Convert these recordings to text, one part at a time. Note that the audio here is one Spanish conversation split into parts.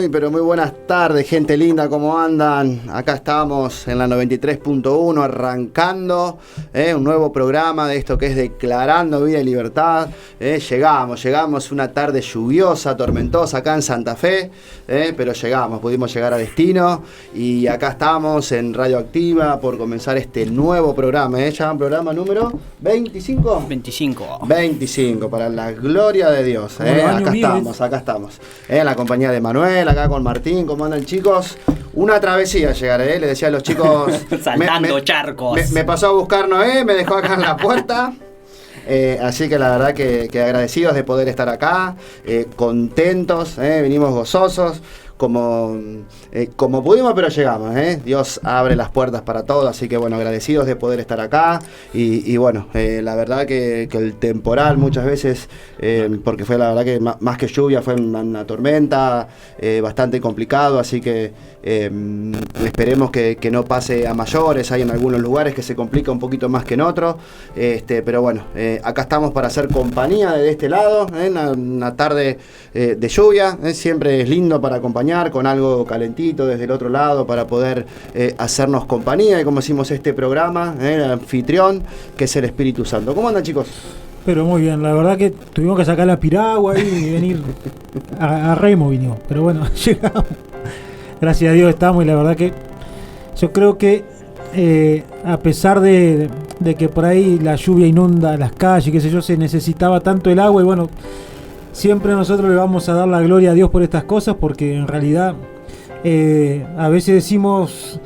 pero muy buenas tardes, gente linda, ¿cómo andan? Acá estamos en la 93.1 arrancando un nuevo programa de esto que es Declarando Vida y Libertad. Llegamos una tarde lluviosa, tormentosa acá en Santa Fe, pero pudimos llegar a destino y acá estamos en Radioactiva por comenzar este nuevo programa, ya un programa número 25. 25, para la gloria de Dios. Acá estamos. En la compañía de Manuel, acá con Martín, ¿cómo andan, chicos? Una travesía llegar, le decía a los chicos. Saltando charcos. Me pasó a buscar Noé, me dejó acá en la puerta. Así que la verdad que agradecidos de poder estar acá, contentos, venimos gozosos. Como pudimos, pero llegamos, Dios abre las puertas para todos, así que bueno, agradecidos de poder estar acá y bueno, la verdad que el temporal muchas veces, porque fue la verdad que más que lluvia fue una tormenta bastante complicado, así que esperemos que no pase a mayores. Hay en algunos lugares que se complica un poquito más que en otros, pero bueno, acá estamos para hacer compañía de este lado, una tarde de lluvia, siempre es lindo para acompañar con algo calentito desde el otro lado para poder hacernos compañía, y como decimos este programa, el anfitrión que es el Espíritu Santo. ¿Cómo andan, chicos? Pero muy bien, la verdad que tuvimos que sacar la piragua y venir a remo vinimos, pero bueno, llegamos. Gracias a Dios estamos, y la verdad que yo creo que a pesar de que por ahí la lluvia inunda las calles, qué sé yo, se necesitaba tanto el agua, y bueno, siempre nosotros le vamos a dar la gloria a Dios por estas cosas, porque en realidad a veces decimos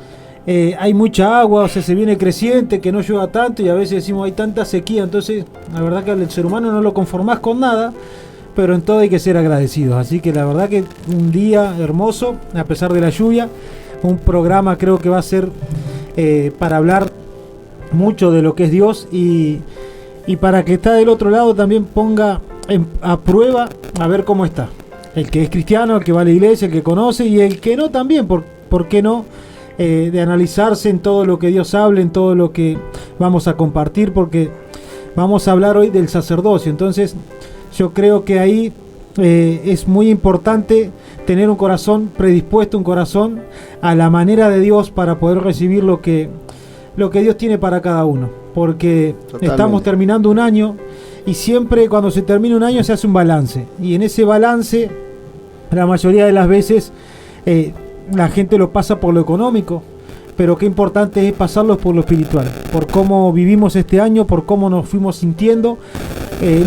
hay mucha agua, o sea, se viene creciente, que no llueva tanto, y a veces decimos hay tanta sequía. Entonces la verdad que al ser humano no lo conformás con nada, pero en todo hay que ser agradecidos. Así que la verdad que un día hermoso, a pesar de la lluvia, un programa creo que va a ser para hablar mucho de lo que es Dios, y para que está del otro lado también ponga a prueba a ver cómo está. El que es cristiano, el que va a la iglesia, el que conoce, y el que no también, ¿por qué no? De analizarse en todo lo que Dios habla, en todo lo que vamos a compartir, porque vamos a hablar hoy del sacerdocio. Entonces yo creo que ahí es muy importante tener un corazón predispuesto, un corazón a la manera de Dios para poder recibir lo que Dios tiene para cada uno, porque estamos terminando un año. Y siempre cuando se termina un año se hace un balance. Y en ese balance, la mayoría de las veces, la gente lo pasa por lo económico. Pero qué importante es pasarlo por lo espiritual. Por cómo vivimos este año, por cómo nos fuimos sintiendo,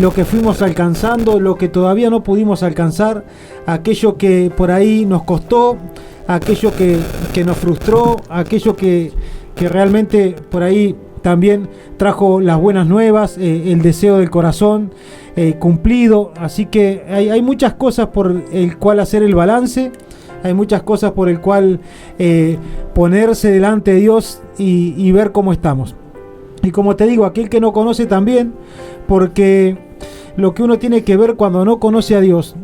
lo que fuimos alcanzando, lo que todavía no pudimos alcanzar, aquello que por ahí nos costó, aquello que nos frustró, aquello que realmente por ahí también trajo las buenas nuevas, el deseo del corazón cumplido. Así que hay muchas cosas por el cual hacer el balance, hay muchas cosas por el cual ponerse delante de Dios y ver cómo estamos. Y como te digo, aquel que no conoce también, porque lo que uno tiene que ver cuando no conoce a Dios,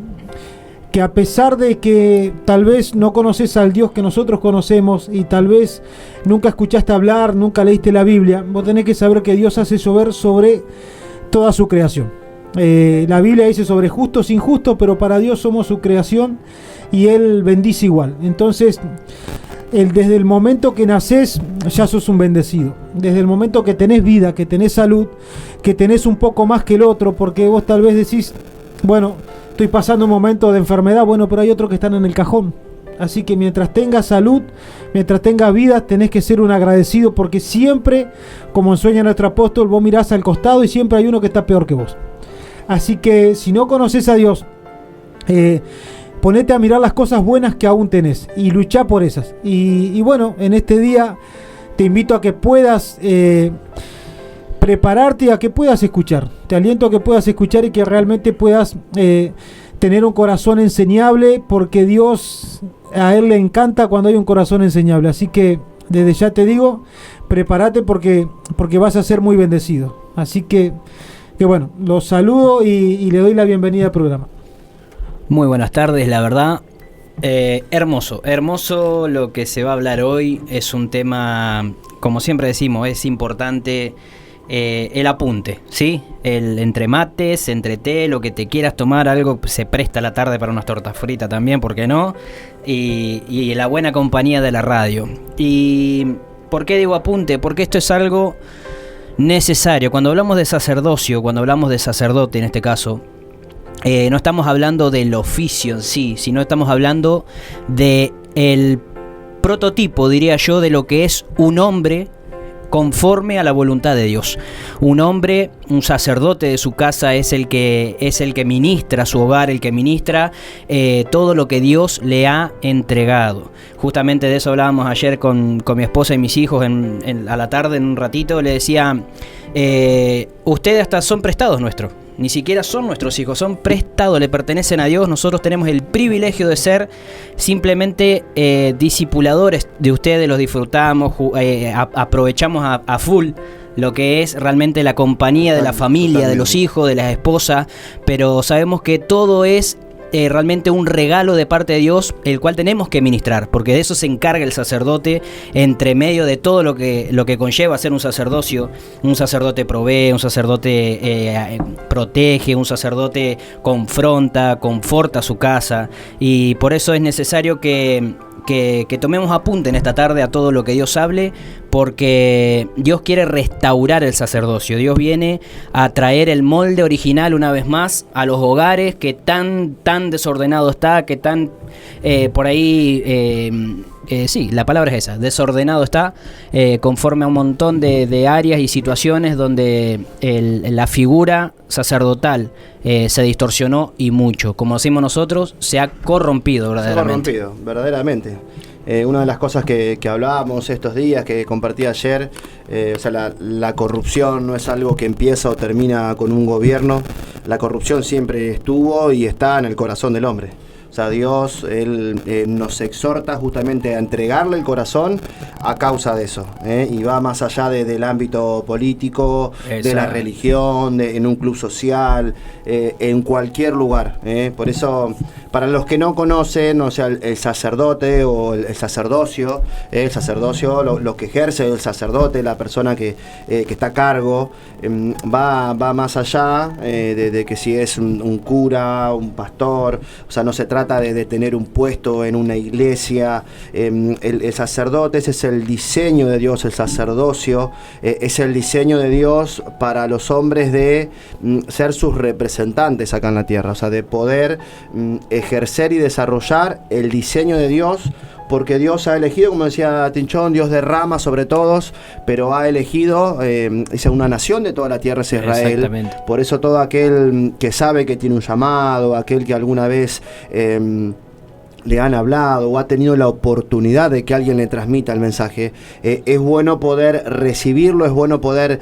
que a pesar de que tal vez no conoces al Dios que nosotros conocemos, y tal vez nunca escuchaste hablar, nunca leíste la Biblia, vos tenés que saber que Dios hace llover sobre toda su creación. La Biblia dice sobre justos e injustos, pero para Dios somos su creación y Él bendice igual. Entonces, desde el momento que nacés ya sos un bendecido. Desde el momento que tenés vida, que tenés salud, que tenés un poco más que el otro, porque vos tal vez decís, bueno, estoy pasando un momento de enfermedad, bueno, pero hay otros que están en el cajón. Así que mientras tengas salud, mientras tengas vida, tenés que ser un agradecido, porque siempre, como enseña nuestro apóstol, vos mirás al costado y siempre hay uno que está peor que vos. Así que si no conoces a Dios, ponete a mirar las cosas buenas que aún tenés y luchá por esas. Y bueno, en este día te invito a que puedas prepararte, a que puedas escuchar. Te aliento a que puedas escuchar y que realmente puedas tener un corazón enseñable, porque Dios, a Él le encanta cuando hay un corazón enseñable. Así que desde ya te digo, prepárate porque vas a ser muy bendecido. Así que bueno, los saludo y le doy la bienvenida al programa. Muy buenas tardes, la verdad. Hermoso lo que se va a hablar hoy. Es un tema, como siempre decimos, es importante el apunte, ¿sí? El entre mates, entre té, lo que te quieras tomar, algo se presta a la tarde para unas tortas fritas también, ¿por qué no? Y la buena compañía de la radio. ¿Y por qué digo apunte? Porque esto es algo necesario. Cuando hablamos de sacerdocio, cuando hablamos de sacerdote en este caso, no estamos hablando del oficio en sí, sino estamos hablando de el prototipo, diría yo, de lo que es un hombre conforme a la voluntad de Dios. Un hombre, un sacerdote de su casa es el que ministra su hogar, el que ministra todo lo que Dios le ha entregado. Justamente de eso hablábamos ayer con mi esposa y mis hijos a la tarde, en un ratito. Le decía, ustedes hasta son prestados nuestros. Ni siquiera son nuestros hijos, son prestados, le pertenecen a Dios. Nosotros tenemos el privilegio de ser simplemente discipuladores de ustedes, los disfrutamos, aprovechamos a full lo que es realmente la compañía de la familia, de los hijos, de las esposas, pero sabemos que todo es realmente un regalo de parte de Dios, el cual tenemos que ministrar, porque de eso se encarga el sacerdote, entre medio de todo lo que conlleva ser un sacerdocio. Un sacerdote provee, un sacerdote protege, un sacerdote confronta, conforta su casa, y por eso es necesario que tomemos apunte en esta tarde a todo lo que Dios hable, porque Dios quiere restaurar el sacerdocio. Dios viene a traer el molde original una vez más a los hogares que tan desordenado está, que tan por ahí, sí, la palabra es esa, desordenado está, conforme a un montón de áreas y situaciones donde la figura sacerdotal se distorsionó y mucho. Como decimos nosotros, se ha corrompido verdaderamente. Se ha corrompido, verdaderamente. Una de las cosas que hablábamos estos días, que compartí ayer, o sea, la corrupción no es algo que empieza o termina con un gobierno. La corrupción siempre estuvo y está en el corazón del hombre. O sea, Dios, Él nos exhorta justamente a entregarle el corazón a causa de eso, y va más allá del ámbito político, de la religión, en un club social, en cualquier lugar. Por eso, para los que no conocen, o sea, el sacerdote o el sacerdocio, lo que ejerce el sacerdote, la persona que está a cargo, va más allá de que si es un cura, un pastor. O sea, no se trata de tener un puesto en una iglesia. El sacerdote, ese es el diseño de Dios. El sacerdocio es el diseño de Dios para los hombres de ser sus representantes acá en la tierra, o sea, de poder ejercer y desarrollar el diseño de Dios, porque Dios ha elegido, como decía Tinchón, Dios derrama sobre todos, pero ha elegido una nación de toda la tierra, es Israel. Por eso todo aquel que sabe que tiene un llamado, aquel que alguna vez le han hablado o ha tenido la oportunidad de que alguien le transmita el mensaje, es bueno poder recibirlo, es bueno poder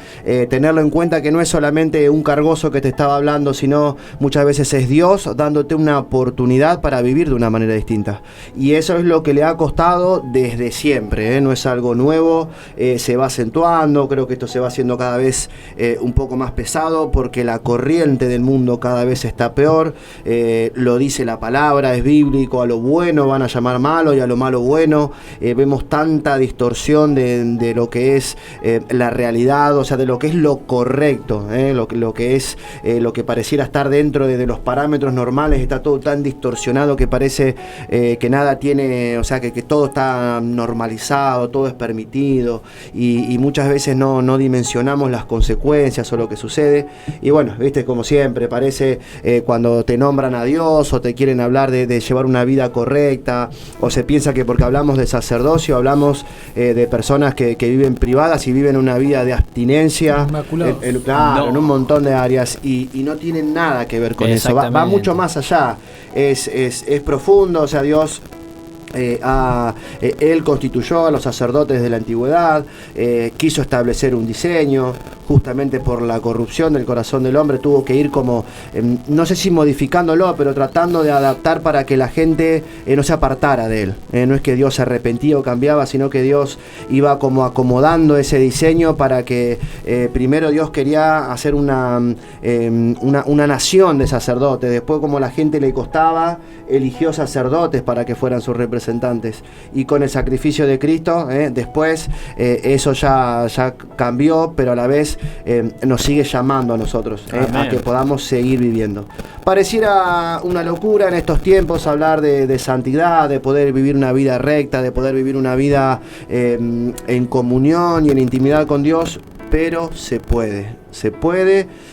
tenerlo en cuenta, que no es solamente un cargoso que te estaba hablando, sino muchas veces es Dios dándote una oportunidad para vivir de una manera distinta. Y eso es lo que le ha costado desde siempre, no es algo nuevo, se va acentuando. Creo que esto se va haciendo cada vez un poco más pesado, porque la corriente del mundo cada vez está peor. Lo dice la palabra, es bíblico: a lo bueno van a llamar malo y a lo malo bueno. Vemos tanta distorsión de lo que es la realidad, o sea, de lo que es lo correcto, lo que es lo que pareciera estar dentro de los parámetros normales. Está todo tan distorsionado que parece que nada tiene, o sea, que todo está normalizado, todo es permitido, y muchas veces no dimensionamos las consecuencias o lo que sucede. Y bueno, viste, como siempre parece, cuando te nombran a Dios o te quieren hablar de llevar una vida correcta, o se piensa que porque hablamos de sacerdocio hablamos de personas que viven privadas y viven una vida de abstinencia, claro, en un montón de áreas, y no tienen nada que ver con eso. Va mucho más allá, es profundo. O sea, Dios él constituyó a los sacerdotes de la antigüedad, quiso establecer un diseño. Justamente por la corrupción del corazón del hombre tuvo que ir como, no sé si modificándolo, pero tratando de adaptar para que la gente no se apartara de él. No es que Dios se arrepentía o cambiaba, sino que Dios iba como acomodando ese diseño para que primero Dios quería hacer una nación de sacerdotes. Después, como la gente le costaba, eligió sacerdotes para que fueran sus representantes. Y con el sacrificio de Cristo, después eso ya cambió, pero a la vez vez nos sigue llamando a nosotros, a que podamos seguir viviendo. Pareciera una locura en estos tiempos hablar de santidad, de poder vivir una vida recta, de poder vivir una vida en comunión y en intimidad con Dios, pero se puede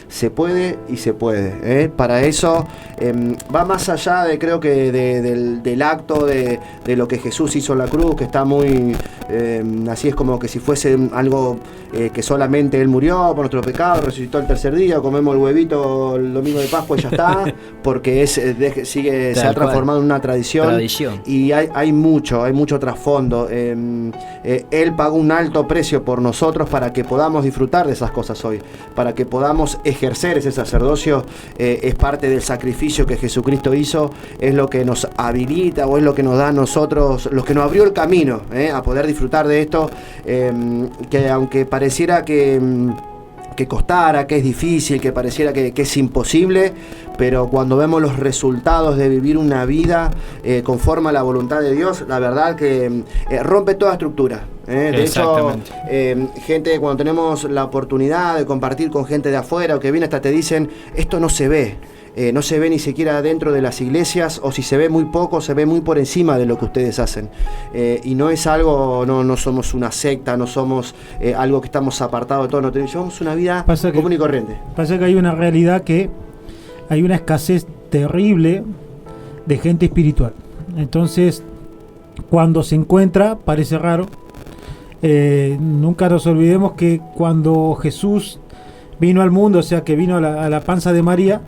y se puede. Para eso va más allá de, creo que del acto de lo que Jesús hizo en la cruz, que está muy así, es como que si fuese algo que solamente Él murió por nuestro pecado, resucitó el tercer día, comemos el huevito el domingo de Pascua y ya está, porque se ha transformado en una tradición. Y hay mucho trasfondo. Él pagó un alto precio por nosotros para que podamos disfrutar de esas cosas hoy, para que podamos ejercer ese sacerdocio. Es parte del sacrificio que Jesucristo hizo, es lo que nos habilita o es lo que nos da a nosotros, lo que nos abrió el camino a poder disfrutar de esto, que aunque pareciera que costara, que es difícil, que pareciera que es imposible, pero cuando vemos los resultados de vivir una vida conforme a la voluntad de Dios, la verdad que rompe toda estructura. De hecho, gente, cuando tenemos la oportunidad de compartir con gente de afuera o que viene, hasta te dicen, esto no se ve. No se ve ni siquiera dentro de las iglesias, o si se ve muy poco, se ve muy por encima de lo que ustedes hacen. Y no es algo, no somos una secta, no somos algo que estamos apartados de todo, no llevamos una vida común y corriente. Pasa que hay una realidad, que hay una escasez terrible de gente espiritual. Entonces, cuando se encuentra, parece raro. Nunca nos olvidemos que cuando Jesús vino al mundo, o sea que vino a la panza de María,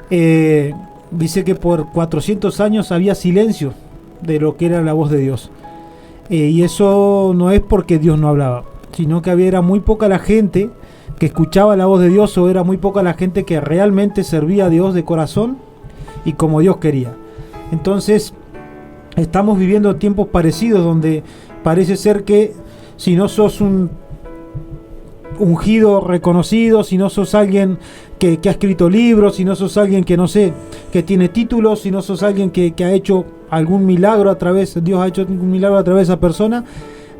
dice que por 400 años había silencio de lo que era la voz de Dios, y eso no es porque Dios no hablaba, sino que era muy poca la gente que escuchaba la voz de Dios, o era muy poca la gente que realmente servía a Dios de corazón y como Dios quería. Entonces estamos viviendo tiempos parecidos, donde parece ser que si no sos un ungido reconocido, si no sos alguien que ha escrito libros, si no sos alguien que no sé, que tiene títulos, si no sos alguien que ha hecho algún milagro Dios ha hecho algún milagro a través de esa persona,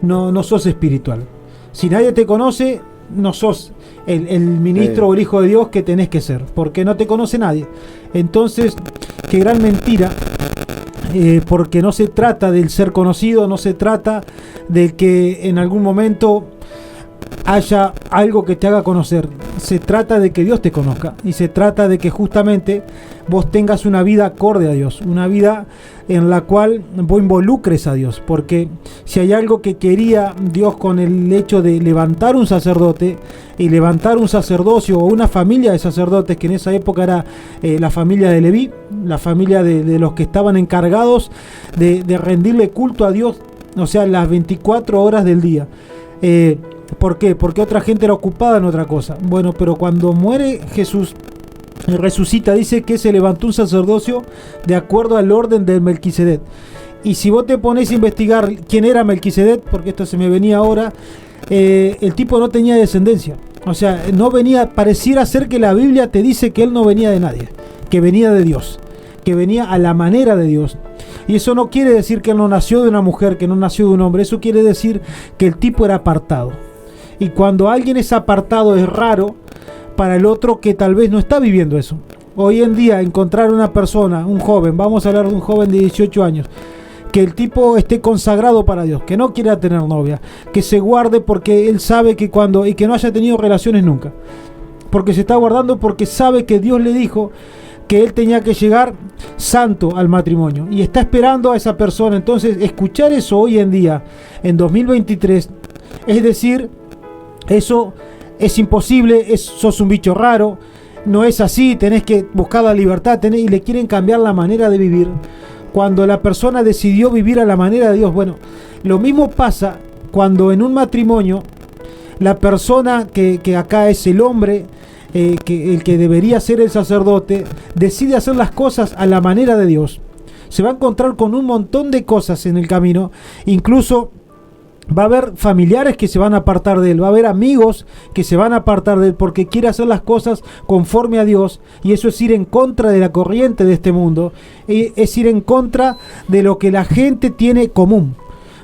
no sos espiritual. Si nadie te conoce, no sos el ministro o el hijo de Dios que tenés que ser, porque no te conoce nadie. Entonces, qué gran mentira. Porque no se trata del ser conocido, no se trata de que en algún momento haya algo que te haga conocer. Se trata de que Dios te conozca, y se trata de que justamente vos tengas una vida acorde a Dios, una vida en la cual vos involucres a Dios, porque si hay algo que quería Dios con el hecho de levantar un sacerdote y levantar un sacerdocio o una familia de sacerdotes, que en esa época era la familia de Leví, la familia de los que estaban encargados de rendirle culto a Dios, o sea, las 24 horas del día. ¿Por qué? Porque otra gente era ocupada en otra cosa. Bueno, pero cuando muere Jesús y resucita, dice que se levantó un sacerdocio de acuerdo al orden de Melquisedec. Y si vos te pones a investigar quién era Melquisedec, porque esto se me venía ahora, el tipo no tenía descendencia. O sea, no venía, pareciera ser que la Biblia te dice que él no venía de nadie, que venía de Dios, que venía a la manera de Dios. Y eso no quiere decir que él no nació de una mujer, que no nació de un hombre. Eso quiere decir que el tipo era apartado. Y cuando alguien es apartado, es raro para el otro que tal vez no está viviendo eso. Hoy en día encontrar una persona, un joven, vamos a hablar de un joven de 18 años, que el tipo esté consagrado para Dios, que no quiera tener novia, que se guarde porque él sabe que y que no haya tenido relaciones nunca, porque se está guardando, porque sabe que Dios le dijo que él tenía que llegar santo al matrimonio, y está esperando a esa persona. Entonces, escuchar eso hoy en día, en 2023, es decir, eso es imposible, sos un bicho raro, no es así, tenés que buscar la libertad, y le quieren cambiar la manera de vivir, cuando la persona decidió vivir a la manera de Dios. Bueno, lo mismo pasa cuando en un matrimonio la persona que acá es el hombre, que el que debería ser el sacerdote, decide hacer las cosas a la manera de Dios. Se va a encontrar con un montón de cosas en el camino, incluso va a haber familiares que se van a apartar de él, va a haber amigos que se van a apartar de él porque quiere hacer las cosas conforme a Dios, y eso es ir en contra de la corriente de este mundo, es ir en contra de lo que la gente tiene común,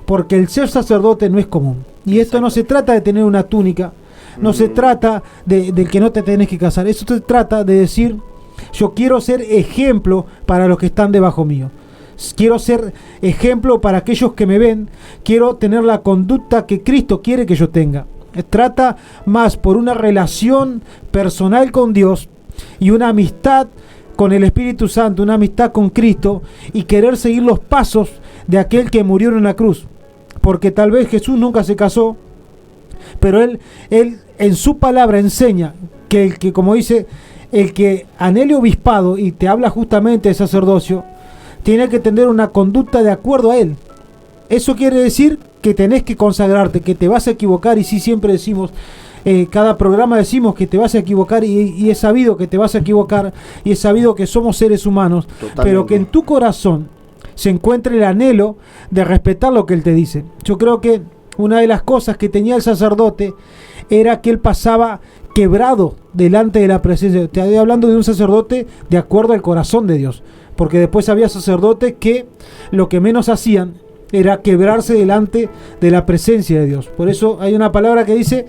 porque el ser sacerdote no es común. Y esto no se trata de tener una túnica, no se trata de que no te tenés que casar. Eso se trata de decir, yo quiero ser ejemplo para los que están debajo mío. Quiero ser ejemplo para aquellos que me ven. Quiero tener la conducta que Cristo quiere que yo tenga. Trata más por una relación personal con Dios y una amistad con el Espíritu Santo, una amistad con Cristo, y querer seguir los pasos de aquel que murió en la cruz. Porque tal vez Jesús nunca se casó, pero él en su palabra enseña que el que, como dice, el que anhele obispado, y te habla justamente de sacerdocio, tiene que tener una conducta de acuerdo a él. Eso quiere decir que tenés que consagrarte, que te vas a equivocar, y sí, siempre decimos, cada programa decimos que te vas a equivocar, y es sabido que te vas a equivocar, y es sabido que somos seres humanos. Totalmente. Pero que en tu corazón se encuentre el anhelo de respetar lo que él te dice. Yo creo que una de las cosas que tenía el sacerdote era que él pasaba quebrado delante de la presencia. Te estoy hablando de un sacerdote de acuerdo al corazón de Dios, porque después había sacerdotes que lo que menos hacían era quebrarse delante de la presencia de Dios. Por eso hay una palabra que dice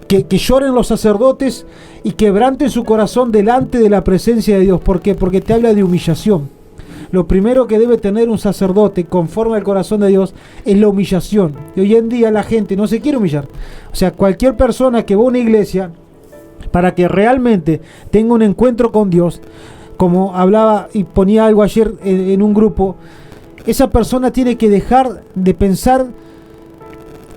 que lloren los sacerdotes y quebranten su corazón delante de la presencia de Dios. ¿Por qué? Porque te habla de humillación. Lo primero que debe tener un sacerdote conforme al corazón de Dios es la humillación. Y hoy en día la gente no se quiere humillar. O sea, cualquier persona que va a una iglesia, para que realmente tenga un encuentro con Dios, como hablaba y ponía algo ayer en un grupo, esa persona tiene que dejar de pensar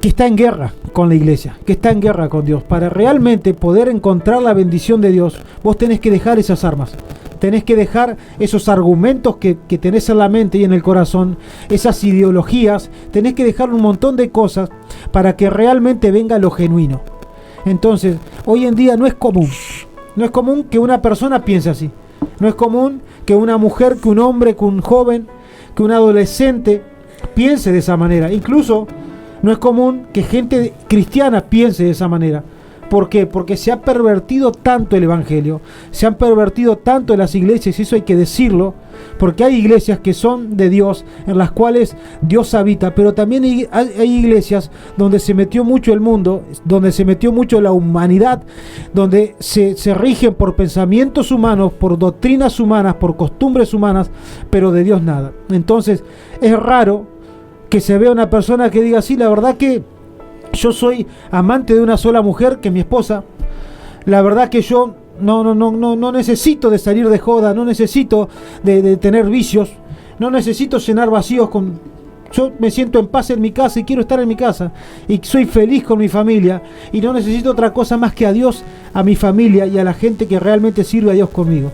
que está en guerra con la iglesia, que está en guerra con Dios. Para realmente poder encontrar la bendición de Dios, vos tenés que dejar esas armas. Tenés que dejar esos argumentos que tenés en la mente y en el corazón, esas ideologías. Tenés que dejar un montón de cosas para que realmente venga lo genuino. Entonces, hoy en día no es común que una persona piense así. No es común que una mujer, que un hombre, que un joven, que un adolescente piense de esa manera. Incluso no es común que gente cristiana piense de esa manera. ¿Por qué? Porque se ha pervertido tanto el evangelio, se han pervertido tanto las iglesias, y eso hay que decirlo, porque hay iglesias que son de Dios, en las cuales Dios habita, pero también hay iglesias donde se metió mucho el mundo, donde se metió mucho la humanidad, donde se rigen por pensamientos humanos, por doctrinas humanas, por costumbres humanas, pero de Dios nada. Entonces es raro que se vea una persona que diga, sí, la verdad que yo soy amante de una sola mujer, que es mi esposa. La verdad que yo no necesito de salir de joda, no necesito de tener vicios, no necesito llenar vacíos con... Yo me siento en paz en mi casa y quiero estar en mi casa, y soy feliz con mi familia, y no necesito otra cosa más que a Dios, a mi familia y a la gente que realmente sirve a Dios conmigo.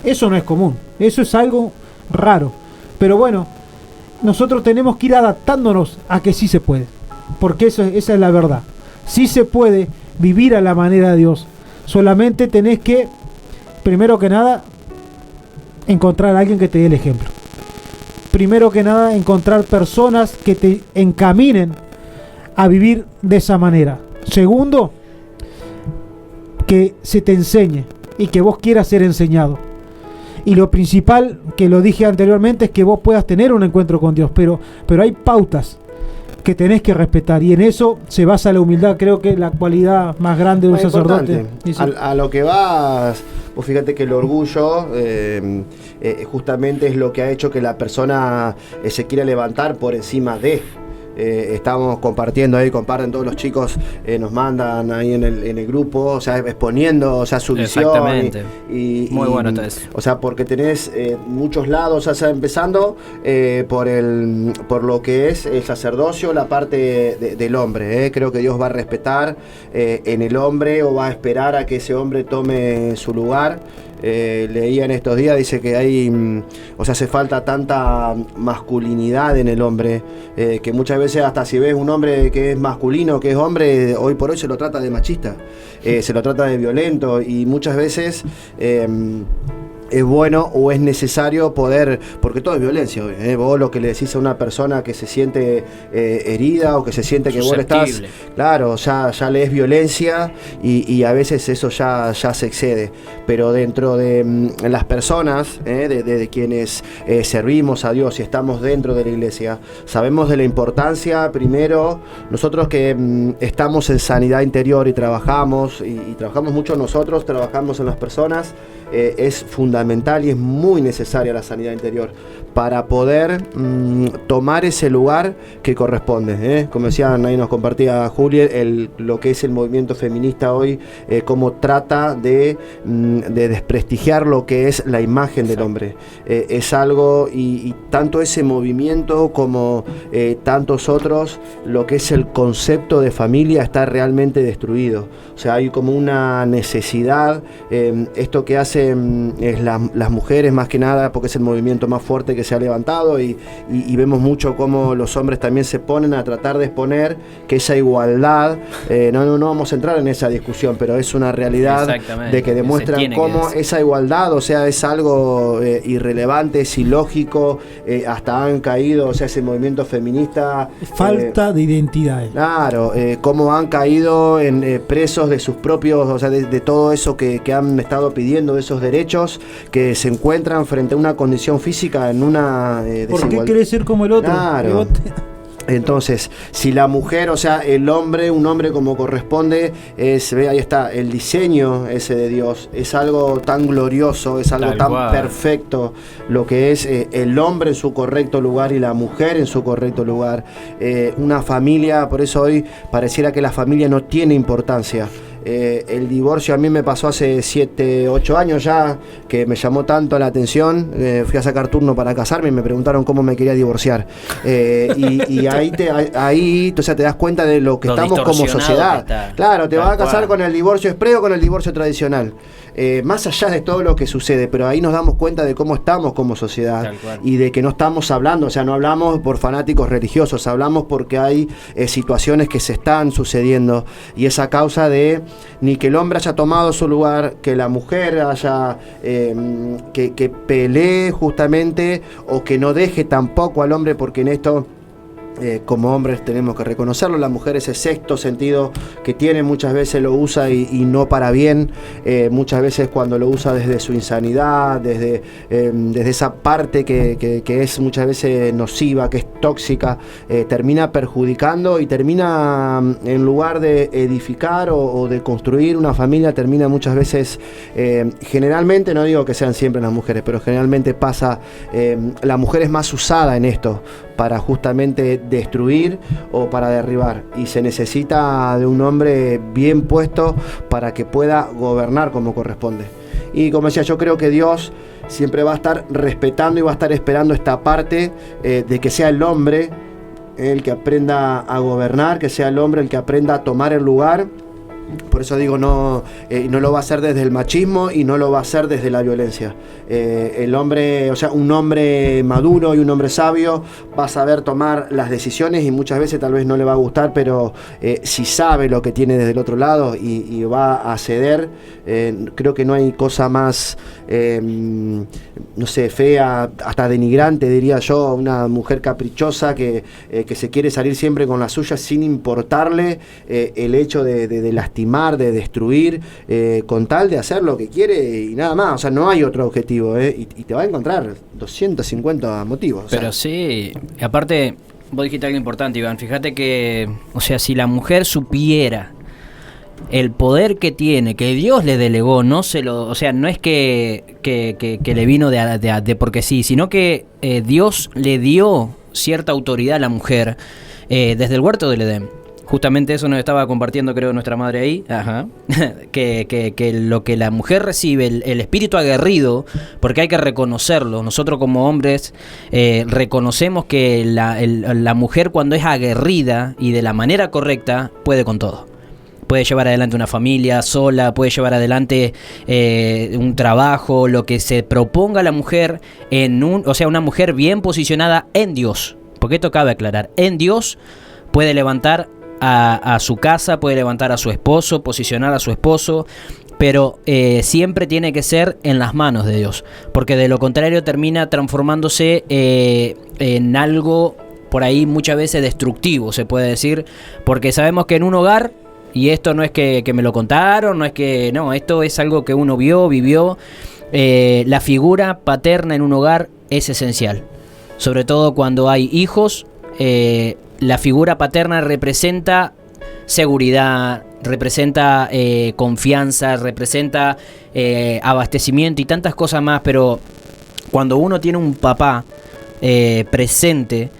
Eso no es común, eso es algo raro. Pero bueno, nosotros tenemos que ir adaptándonos a que sí se puede. Porque esa es la verdad. Sí se puede vivir a la manera de Dios. Solamente tenés que, primero que nada, encontrar a alguien que te dé el ejemplo. Primero que nada, encontrar personas que te encaminen a vivir de esa manera. Segundo, que se te enseñe y que vos quieras ser enseñado. Y lo principal, que lo dije anteriormente, es que vos puedas tener un encuentro con Dios. Pero hay pautas que tenés que respetar, y en eso se basa la humildad. Creo que la cualidad más grande de un sacerdote. A lo que vas, vos fíjate que el orgullo justamente es lo que ha hecho que la persona se quiera levantar por encima de... estamos compartiendo ahí, comparten todos los chicos, nos mandan ahí en el grupo, o sea, exponiendo, o sea, su visión. Exactamente. Muy bueno está eso. O sea, porque tenés muchos lados, o sea, empezando por lo que es el sacerdocio, la parte del hombre. Creo que Dios va a respetar en el hombre, o va a esperar a que ese hombre tome su lugar. Leía en estos días, dice que hay, o sea, hace falta tanta masculinidad en el hombre, que muchas veces hasta si ves un hombre que es masculino, que es hombre, hoy por hoy se lo trata de machista, se lo trata de violento, y muchas veces es bueno o es necesario poder, porque todo es violencia hoy, vos lo que le decís a una persona que se siente herida o que se siente que vos le estás, claro, ya le es violencia y a veces eso ya se excede, pero dentro de las personas, de quienes servimos a Dios y estamos dentro de la iglesia, sabemos de la importancia, primero, nosotros que estamos en sanidad interior y trabajamos mucho nosotros, trabajamos en las personas, es fundamental y es muy necesaria la sanidad interior para poder tomar ese lugar que corresponde, como decían, ahí nos compartía Juli, lo que es el movimiento feminista hoy, cómo trata de desprestigiar lo que es la imagen del hombre. Es algo, y tanto ese movimiento como tantos otros, lo que es el concepto de familia está realmente destruido. O sea, hay como una necesidad, esto que hacen es las mujeres más que nada, porque es el movimiento más fuerte que se ha levantado y vemos mucho cómo los hombres también se ponen a tratar de exponer que esa igualdad, no vamos a entrar en esa discusión, pero es una realidad de que demuestran cómo esa igualdad, o sea, es algo irrelevante, es ilógico, hasta han caído, o sea, ese movimiento feminista... Falta de identidad. Claro, cómo han caído en presos de sus propios, o sea, de todo eso que han estado pidiendo, de esos derechos, que se encuentran frente a una condición física en una ¿Por qué querés ser como el otro? Claro. Entonces, si la mujer, o sea, el hombre, un hombre como corresponde, ahí está, el diseño ese de Dios, es algo tan glorioso, es algo tan perfecto, lo que es el hombre en su correcto lugar y la mujer en su correcto lugar. Una familia, por eso hoy pareciera que la familia no tiene importancia. El divorcio a mí me pasó hace 7, 8 años ya, que me llamó tanto la atención. Fui a sacar turno para casarme y me preguntaron cómo me quería divorciar. Y ahí o sea, te das cuenta de lo que estamos como sociedad. Claro, te vas a casar con el divorcio exprés o con el divorcio tradicional. Más allá de todo lo que sucede, pero ahí nos damos cuenta de cómo estamos como sociedad y de que no estamos hablando, o sea, no hablamos por fanáticos religiosos, hablamos porque hay situaciones que se están sucediendo y es a causa de ni que el hombre haya tomado su lugar, que la mujer haya que pelee justamente o que no deje tampoco al hombre, porque en esto como hombres tenemos que reconocerlo, la mujer ese sexto sentido que tiene muchas veces lo usa y no para bien, muchas veces cuando lo usa desde su insanidad, desde esa parte que es muchas veces nociva, que es tóxica, termina perjudicando y termina, en lugar de edificar o de construir una familia, termina muchas veces, generalmente, no digo que sean siempre las mujeres, pero generalmente pasa, la mujer es más usada en esto para justamente destruir o para derribar, y se necesita de un hombre bien puesto para que pueda gobernar como corresponde. Y como decía, yo creo que Dios siempre va a estar respetando y va a estar esperando esta parte de que sea el hombre el que aprenda a gobernar, que sea el hombre el que aprenda a tomar el lugar. Por eso digo, no lo va a hacer desde el machismo y no lo va a hacer desde la violencia. El hombre, o sea, un hombre maduro y un hombre sabio va a saber tomar las decisiones y muchas veces tal vez no le va a gustar, pero si sabe lo que tiene desde el otro lado y va a ceder, creo que no hay cosa más, no sé, fea, hasta denigrante, diría yo, una mujer caprichosa que se quiere salir siempre con la suya sin importarle el hecho de lastimar, de destruir, con tal de hacer lo que quiere y nada más. O sea, no hay otro objetivo, y te va a encontrar 250 motivos. Pero sí, aparte, vos dijiste algo importante, Iván. Fíjate que, o sea, si la mujer supiera el poder que tiene, que Dios le delegó, no se lo, o sea, no es que le vino de porque sí, sino que Dios le dio cierta autoridad a la mujer desde el huerto del Edén. Justamente eso nos estaba compartiendo, creo, nuestra madre ahí, que lo que la mujer recibe, el espíritu aguerrido, porque hay que reconocerlo, nosotros como hombres reconocemos que la mujer cuando es aguerrida y de la manera correcta, puede con todo. Puede llevar adelante una familia sola, puede llevar adelante un trabajo, lo que se proponga la mujer, o sea, una mujer bien posicionada en Dios, porque esto cabe aclarar, en Dios puede levantar a su casa, puede levantar a su esposo, posicionar a su esposo, pero siempre tiene que ser en las manos de Dios, porque de lo contrario termina transformándose en algo por ahí muchas veces destructivo, se puede decir, porque sabemos que en un hogar, y esto no es que me lo contaron, no, esto es algo que uno vivió, la figura paterna en un hogar es esencial, sobre todo cuando hay hijos. La figura paterna representa seguridad, representa confianza, representa abastecimiento y tantas cosas más, pero cuando uno tiene un papá presente,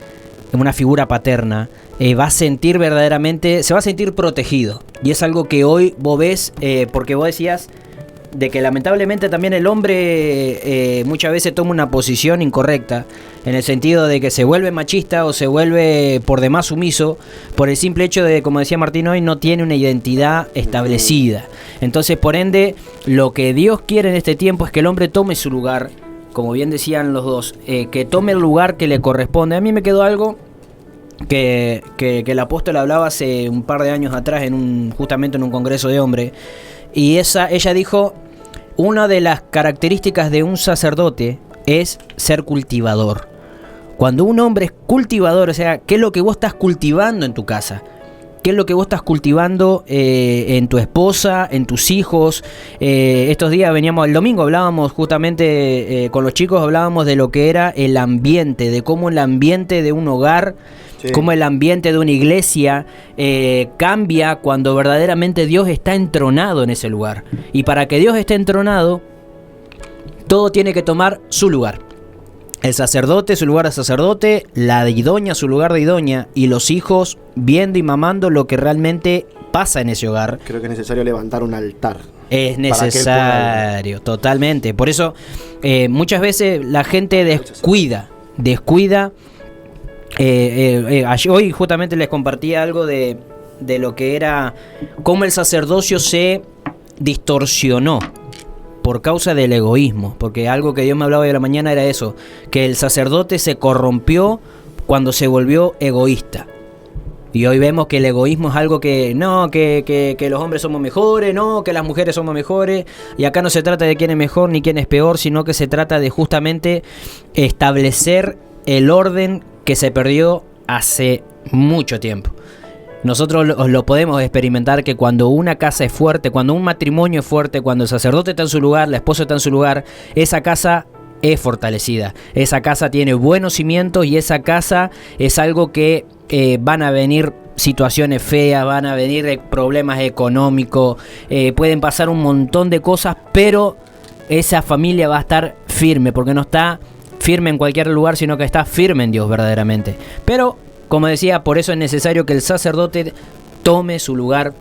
una figura paterna, va a sentir verdaderamente, se va a sentir protegido, y es algo que hoy vos ves, porque vos decías de que lamentablemente también el hombre muchas veces toma una posición incorrecta, en el sentido de que se vuelve machista o se vuelve por demás sumiso por el simple hecho de, como decía Martín hoy, no tiene una identidad establecida. Entonces, por ende, lo que Dios quiere en este tiempo es que el hombre tome su lugar, como bien decían los dos, que tome el lugar que le corresponde. A mí me quedó algo que el apóstol hablaba hace un par de años atrás, justamente en un congreso de hombres, y ella dijo: una de las características de un sacerdote es ser cultivador. Cuando un hombre es cultivador, o sea, ¿qué es lo que vos estás cultivando en tu casa? ¿Qué es lo que vos estás cultivando en tu esposa, en tus hijos? Estos días el domingo hablábamos justamente con los chicos, hablábamos de lo que era el ambiente, de cómo el ambiente de un hogar, sí, cómo el ambiente de una iglesia cambia cuando verdaderamente Dios está entronado en ese lugar. Y para que Dios esté entronado, todo tiene que tomar su lugar. El sacerdote, su lugar de sacerdote, la idoña, su lugar de idoña, y los hijos viendo y mamando lo que realmente pasa en ese hogar. Creo que es necesario levantar un altar. Es necesario, totalmente. Por eso muchas veces la gente descuida. Hoy justamente les compartía algo de lo que era cómo el sacerdocio se distorsionó por causa del egoísmo, porque algo que Dios me hablaba hoy a la mañana era eso, que el sacerdote se corrompió cuando se volvió egoísta. Y hoy vemos que el egoísmo es algo que los hombres somos mejores, que las mujeres somos mejores, y acá no se trata de quién es mejor ni quién es peor, sino que se trata de justamente establecer el orden que se perdió hace mucho tiempo. Nosotros lo podemos experimentar, que cuando una casa es fuerte, cuando un matrimonio es fuerte, cuando el sacerdote está en su lugar, la esposa está en su lugar, esa casa es fortalecida, esa casa tiene buenos cimientos, y esa casa es algo que van a venir situaciones feas, van a venir problemas económicos, pueden pasar un montón de cosas, pero esa familia va a estar firme, porque no está firme en cualquier lugar, sino que está firme en Dios verdaderamente. Pero, como decía, por eso es necesario que el sacerdote tome su lugar,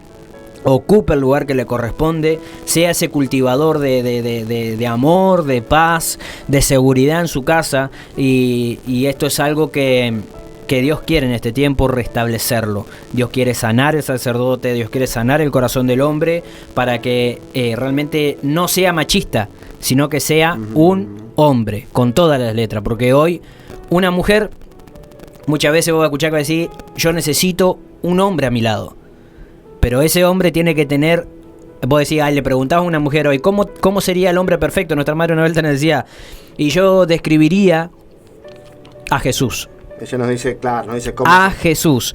ocupe el lugar que le corresponde, sea ese cultivador de amor, de paz, de seguridad en su casa, y esto es algo que Dios quiere en este tiempo restablecerlo. Dios quiere sanar el sacerdote, Dios quiere sanar el corazón del hombre, para que realmente no sea machista, sino que sea un hombre, con todas las letras, porque hoy una mujer, muchas veces vos vas a escuchar que decir: yo necesito un hombre a mi lado, pero ese hombre tiene que tener, vos decís, le preguntabas a una mujer hoy, ¿cómo sería el hombre perfecto? Nuestra madre Novelta nos decía, y yo describiría a Jesús. Ella nos dice, claro, nos dice cómo. A Jesús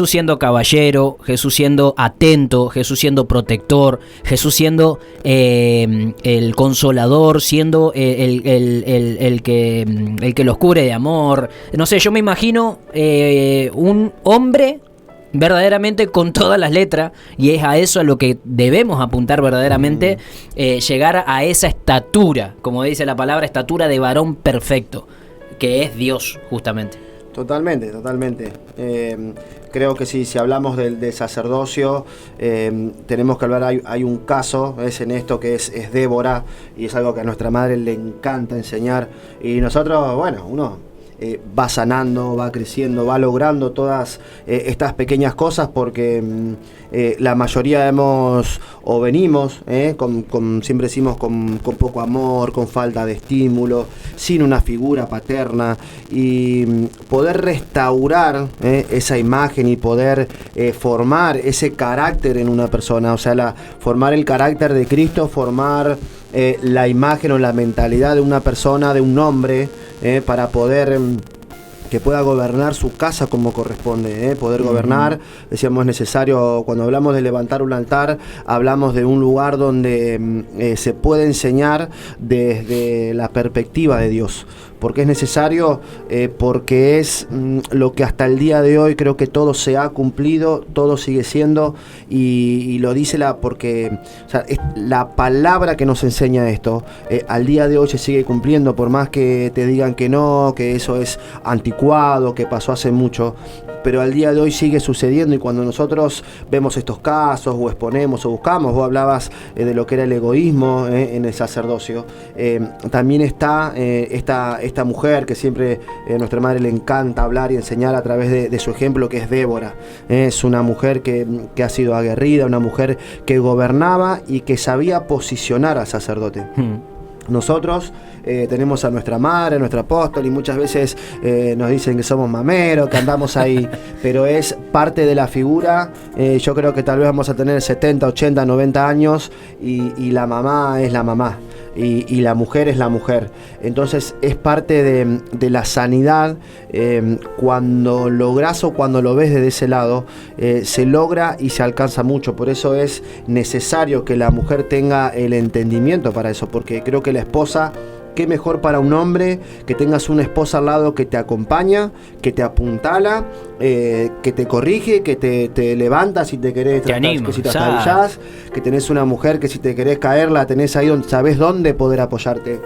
siendo caballero, Jesús siendo atento, Jesús siendo protector, Jesús siendo el consolador, siendo el que los cubre de amor. No sé, yo me imagino un hombre verdaderamente con todas las letras, y es a eso a lo que debemos apuntar verdaderamente, llegar a esa estatura, como dice la palabra, estatura de varón perfecto, que es Dios justamente. Totalmente. Creo que sí, si hablamos del sacerdocio, tenemos que hablar, hay un caso, es en esto que es Débora, y es algo que a nuestra madre le encanta enseñar, y nosotros, bueno, uno va sanando, va creciendo, va logrando todas estas pequeñas cosas, porque la mayoría venimos, siempre decimos, con poco amor, con falta de estímulo, sin una figura paterna, y poder restaurar esa imagen y poder formar ese carácter en una persona, o sea, formar el carácter de Cristo, formar la imagen o la mentalidad de una persona, de un hombre, para poder que pueda gobernar su casa como corresponde, poder gobernar. Decíamos, es necesario, cuando hablamos de levantar un altar, hablamos de un lugar donde se puede enseñar desde la perspectiva de Dios. Porque es necesario, porque es lo que hasta el día de hoy creo que todo se ha cumplido, todo sigue siendo, y lo dice porque o sea, es la palabra que nos enseña esto, al día de hoy se sigue cumpliendo, por más que te digan que no, que eso es anticuado, que pasó hace mucho, pero al día de hoy sigue sucediendo. Y cuando nosotros vemos estos casos o exponemos o buscamos, vos hablabas de lo que era el egoísmo en el sacerdocio, también está esta mujer que siempre a nuestra madre le encanta hablar y enseñar a través de su ejemplo, que es Débora. Es una mujer que ha sido aguerrida, una mujer que gobernaba y que sabía posicionar al sacerdote. Nosotros tenemos a nuestra madre, a nuestro apóstol, y muchas veces nos dicen que somos mameros, que andamos ahí, pero es parte de la figura. Yo creo que tal vez vamos a tener 70, 80, 90 años y la mamá es la mamá. Y la mujer es la mujer. Entonces es parte de la sanidad. Cuando logras o cuando lo ves desde ese lado, se logra y se alcanza mucho. Por eso es necesario que la mujer tenga el entendimiento para eso, porque creo que la esposa, qué mejor para un hombre que tengas una esposa al lado que te acompaña, que te apuntala, que te corrige, que te levanta si te querés, te anima, que si te trastabillás, que tenés una mujer que si te querés caer la tenés ahí donde sabés dónde poder apoyarte.